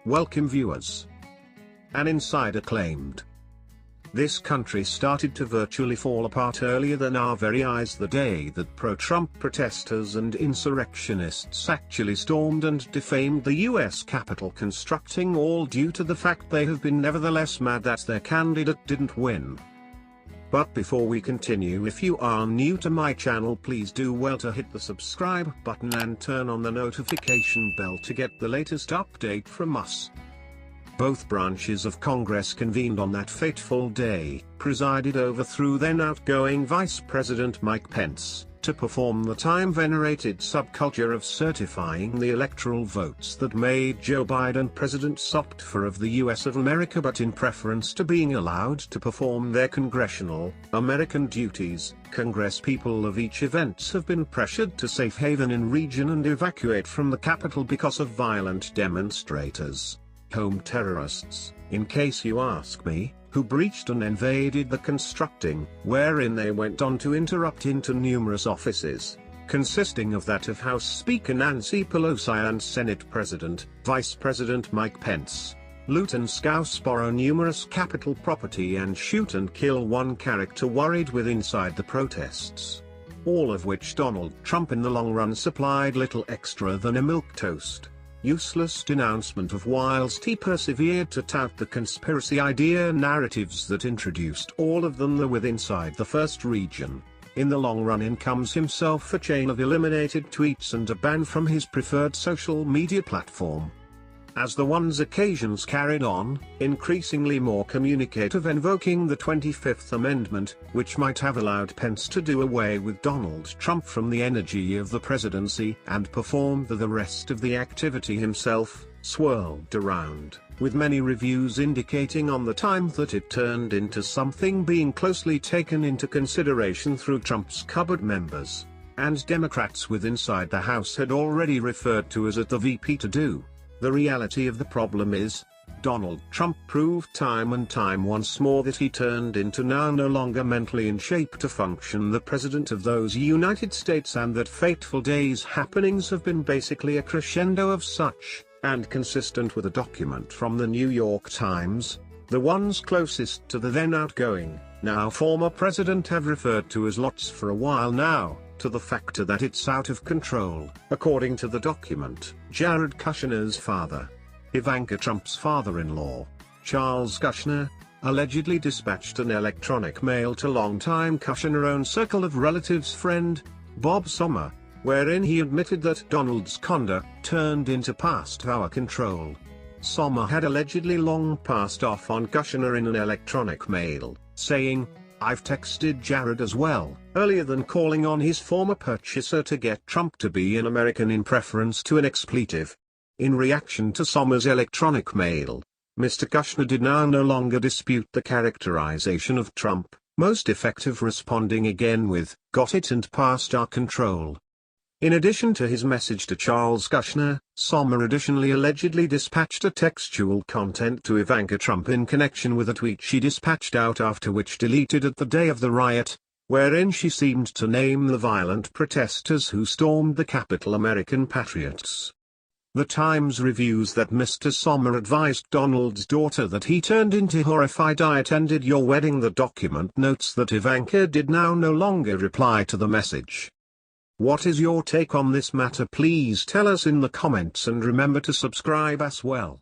Welcome viewers. An insider claimed, "This country started to virtually fall apart earlier than our very eyes the day that pro-Trump protesters and insurrectionists actually stormed and defamed the US Capitol, constructing all due to the fact they have been nevertheless mad that their candidate didn't win." But before we continue, if you are new to my channel, please do well to hit the subscribe button and turn on the notification bell to get the latest update from us. Both branches of Congress convened on that fateful day, presided over through then outgoing Vice President Mike Pence, to perform the time-venerated subculture of certifying the electoral votes that made Joe Biden president SOPTFA of the US of America, but in preference to being allowed to perform their congressional, American duties. Congresspeople of each event have been pressured to safe haven in region and evacuate from the Capitol because of violent demonstrators, home terrorists, in case you ask me, who breached and invaded the constructing, wherein they went on to interrupt into numerous offices, consisting of that of House Speaker Nancy Pelosi and Senate President, Vice President Mike Pence, loot and scouse, borrow numerous Capitol property, and shoot and kill one character worried with inside the protests. All of which Donald Trump in the long run supplied little extra than a milquetoast, useless denouncement of, whilst he persevered to tout the conspiracy idea narratives that introduced all of them the with inside the first region. In the long run in comes himself a chain of eliminated tweets and a ban from his preferred social media platform. As the one's occasions carried on, increasingly more communicative, invoking the 25th Amendment, which might have allowed Pence to do away with Donald Trump from the energy of the presidency and perform the rest of the activity himself, swirled around, with many reviews indicating on the time that it turned into something being closely taken into consideration through Trump's cupboard members, and Democrats with inside the House had already referred to as at the VP to do. The reality of the problem is, Donald Trump proved time and time once more that he turned into now no longer mentally in shape to function the president of those United States, and that fateful day's happenings have been basically a crescendo of such, and consistent with a document from the New York Times, the ones closest to the then outgoing, now former president have referred to as lots for a while now, to the factor that it's out of control. According to the document, Jared Kushner's father, Ivanka Trump's father-in-law, Charles Kushner, allegedly dispatched an electronic mail to longtime Kushner-owned circle of relatives friend, Bob Sommer, wherein he admitted that Donald's conduct turned into past our control. Sommer had allegedly long passed off on Kushner in an electronic mail, saying, "I've texted Jared as well," earlier than calling on his former purchaser to get Trump to be an American in preference to an expletive. In reaction to Sommer's electronic mail, Mr. Kushner did now no longer dispute the characterization of Trump, most effective responding again with, "Got it and past our control." In addition to his message to Charles Kushner, Sommer additionally allegedly dispatched a textual content to Ivanka Trump in connection with a tweet she dispatched out after which deleted at the day of the riot, wherein she seemed to name the violent protesters who stormed the Capitol American patriots. The Times reviews that Mr. Sommer advised Donald's daughter that he turned into horrified, "I attended your wedding." The document notes that Ivanka did now no longer reply to the message. What is your take on this matter? Please tell us in the comments, and remember to subscribe as well.